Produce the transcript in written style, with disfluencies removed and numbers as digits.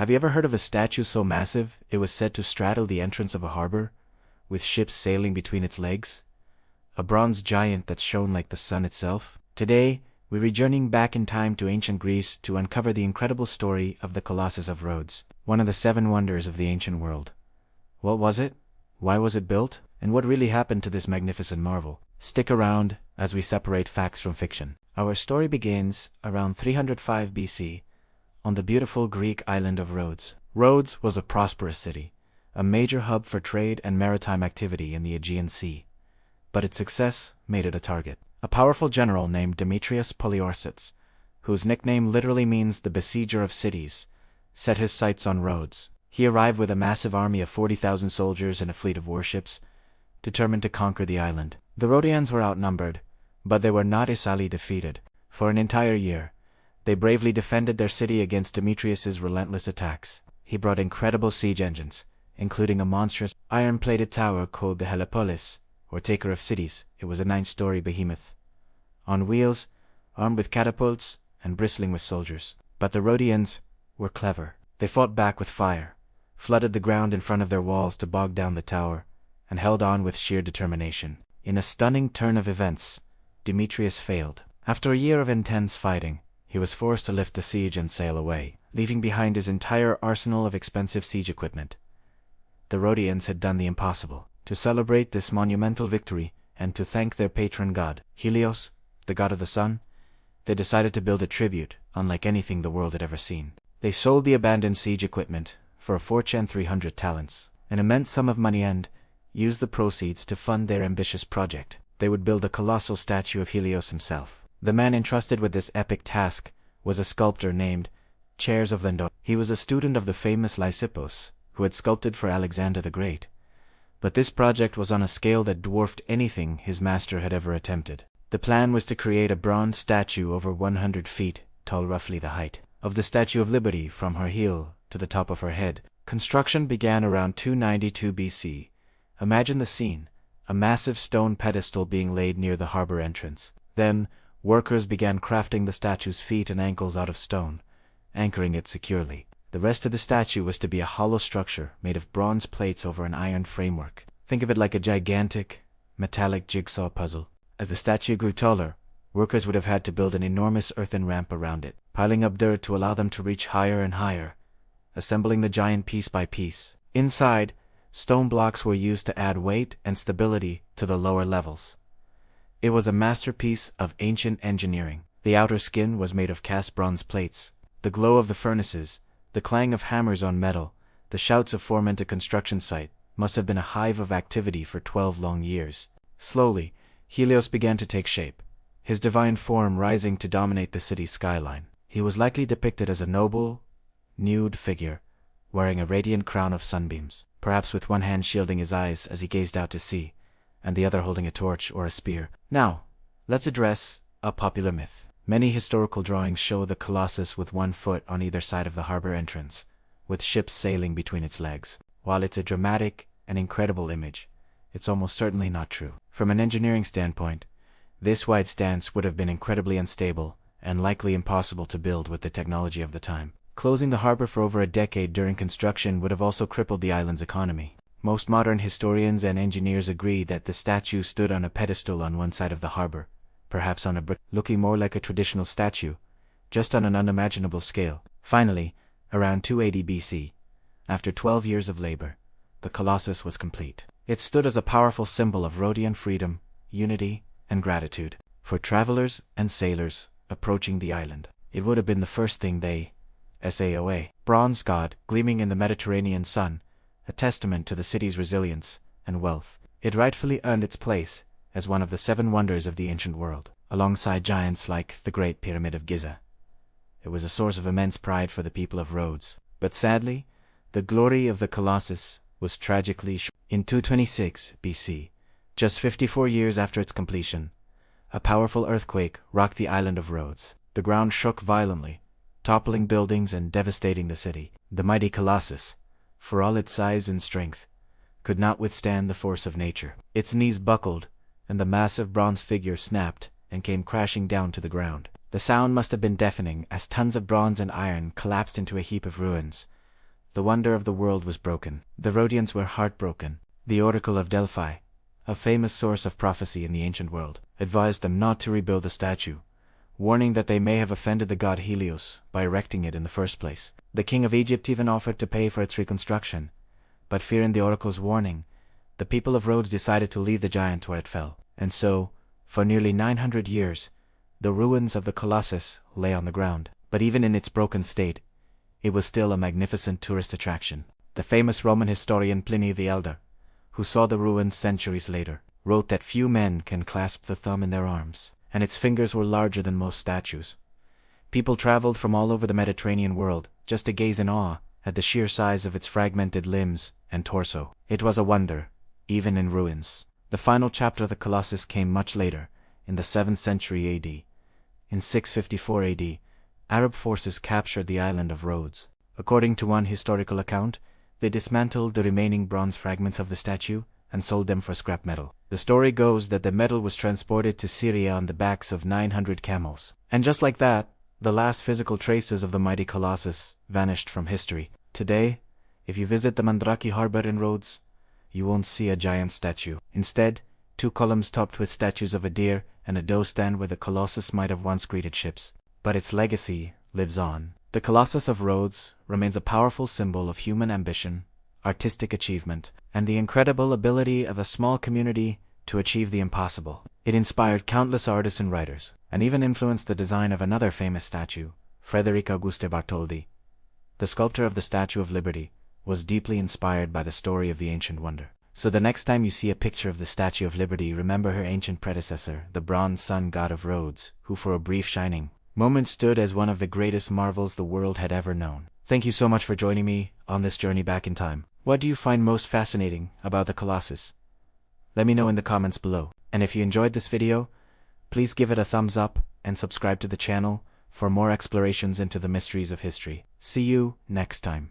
Have you ever heard of a statue so massive it was said to straddle the entrance of a harbor, with ships sailing between its legs? A bronze giant that shone like the sun itself? Today, we're rejourning back in time to ancient Greece to uncover the incredible story of the Colossus of Rhodes, one of the seven wonders of the ancient world. What was it? Why was it built? And what really happened to this magnificent marvel? Stick around as we separate facts from fiction. Our story begins around 305 BC on the beautiful Greek island of Rhodes. Rhodes was a prosperous city, a major hub for trade and maritime activity in the Aegean Sea. But its success made it a target. A powerful general named Demetrius Poliorcetes, whose nickname literally means the besieger of cities, set his sights on Rhodes. He arrived with a massive army of 40,000 soldiers and a fleet of warships, determined to conquer the island. The Rhodians were outnumbered, but they were not easily defeated. For an entire year, they bravely defended their city against Demetrius's relentless attacks. He brought incredible siege engines, including a monstrous iron-plated tower called the Helepolis, or Taker of Cities. It was a 9-story behemoth, on wheels, armed with catapults, and bristling with soldiers. But the Rhodians were clever. They fought back with fire, flooded the ground in front of their walls to bog down the tower, and held on with sheer determination. In a stunning turn of events, Demetrius failed. After a year of intense fighting, he was forced to lift the siege and sail away, leaving behind his entire arsenal of expensive siege equipment. The Rhodians had done the impossible. To celebrate this monumental victory and to thank their patron god, Helios, the god of the sun, they decided to build a tribute unlike anything the world had ever seen. They sold the abandoned siege equipment for a fortune 300 talents, an immense sum of money, and used the proceeds to fund their ambitious project. They would build a colossal statue of Helios himself. The man entrusted with this epic task was a sculptor named Chares of Lindon. He was a student of the famous Lysippus, who had sculpted for Alexander the Great. But this project was on a scale that dwarfed anything his master had ever attempted. The plan was to create a bronze statue over 100 feet tall, roughly the height of the Statue of Liberty from her heel to the top of her head. Construction began around 292 BC. Imagine the scene: a massive stone pedestal being laid near the harbor entrance. Then, workers began crafting the statue's feet and ankles out of stone, anchoring it securely. The rest of the statue was to be a hollow structure made of bronze plates over an iron framework. Think of it like a gigantic, metallic jigsaw puzzle. As the statue grew taller, workers would have had to build an enormous earthen ramp around it, piling up dirt to allow them to reach higher and higher, assembling the giant piece by piece. Inside, stone blocks were used to add weight and stability to the lower levels. It was a masterpiece of ancient engineering. The outer skin was made of cast bronze plates. The glow of the furnaces, the clang of hammers on metal, the shouts of foremen to construction site must have been a hive of activity for 12 long years. Slowly, Helios began to take shape, his divine form rising to dominate the city's skyline. He was likely depicted as a noble, nude figure, wearing a radiant crown of sunbeams, perhaps with one hand shielding his eyes as he gazed out to sea, and the other holding a torch or a spear. Now, let's address a popular myth. Many historical drawings show the Colossus with one foot on either side of the harbor entrance, with ships sailing between its legs. While it's a dramatic and incredible image, it's almost certainly not true. From an engineering standpoint, this wide stance would have been incredibly unstable and likely impossible to build with the technology of the time. Closing the harbor for over a decade during construction would have also crippled the island's economy. Most modern historians and engineers agree that the statue stood on a pedestal on one side of the harbor, perhaps on a brick, looking more like a traditional statue, just on an unimaginable scale. Finally, around 280 BC, after 12 years of labor, the Colossus was complete. It stood as a powerful symbol of Rhodian freedom, unity, and gratitude. For travelers and sailors approaching the island, it would have been the first thing they saw. Bronze god gleaming in the Mediterranean sun, a testament to the city's resilience and wealth. It rightfully earned its place as one of the seven wonders of the ancient world, alongside giants like the Great Pyramid of Giza. It was a source of immense pride for the people of Rhodes. But sadly, the glory of the Colossus was tragically short. In 226 BC, just 54 years after its completion, a powerful earthquake rocked the island of Rhodes. The ground shook violently, toppling buildings and devastating the city. The mighty Colossus, for all its size and strength, could not withstand the force of nature. Its knees buckled, and the massive bronze figure snapped and came crashing down to the ground. The sound must have been deafening as tons of bronze and iron collapsed into a heap of ruins, the wonder of the world was broken. The Rhodians were heartbroken. The Oracle of Delphi, a famous source of prophecy in the ancient world, advised them not to rebuild the statue, warning that they may have offended the god Helios by erecting it in the first place. The king of Egypt even offered to pay for its reconstruction, but fearing the oracle's warning, the people of Rhodes decided to leave the giant where it fell. And so, for nearly 900 years, the ruins of the Colossus lay on the ground. But even in its broken state, it was still a magnificent tourist attraction. The famous Roman historian Pliny the Elder, who saw the ruins centuries later, wrote that few men can clasp the thumb in their arms, and its fingers were larger than most statues. People traveled from all over the Mediterranean world just to gaze in awe at the sheer size of its fragmented limbs and torso. It was a wonder, even in ruins. The final chapter of the Colossus came much later, in the 7th century AD. In 654 AD, Arab forces captured the island of Rhodes. According to one historical account, they dismantled the remaining bronze fragments of the statue and sold them for scrap metal. The story goes that the metal was transported to Syria on the backs of 900 camels. And just like that, the last physical traces of the mighty Colossus vanished from history. Today, if you visit the Mandraki harbor in Rhodes, you won't see a giant statue. Instead, 2 columns topped with statues of a deer and a doe stand where the Colossus might have once greeted ships. But its legacy lives on. The Colossus of Rhodes remains a powerful symbol of human ambition, artistic achievement, and the incredible ability of a small community to achieve the impossible. It inspired countless artists and writers, and even influenced the design of another famous statue, Frederick Auguste Bartholdi. The sculptor of the Statue of Liberty was deeply inspired by the story of the ancient wonder. So the next time you see a picture of the Statue of Liberty, remember her ancient predecessor, the bronze sun god of Rhodes, who for a brief shining moment stood as one of the greatest marvels the world had ever known. Thank you so much for joining me on this journey back in time. What do you find most fascinating about the Colossus? Let me know in the comments below. And if you enjoyed this video, please give it a thumbs up and subscribe to the channel for more explorations into the mysteries of history. See you next time.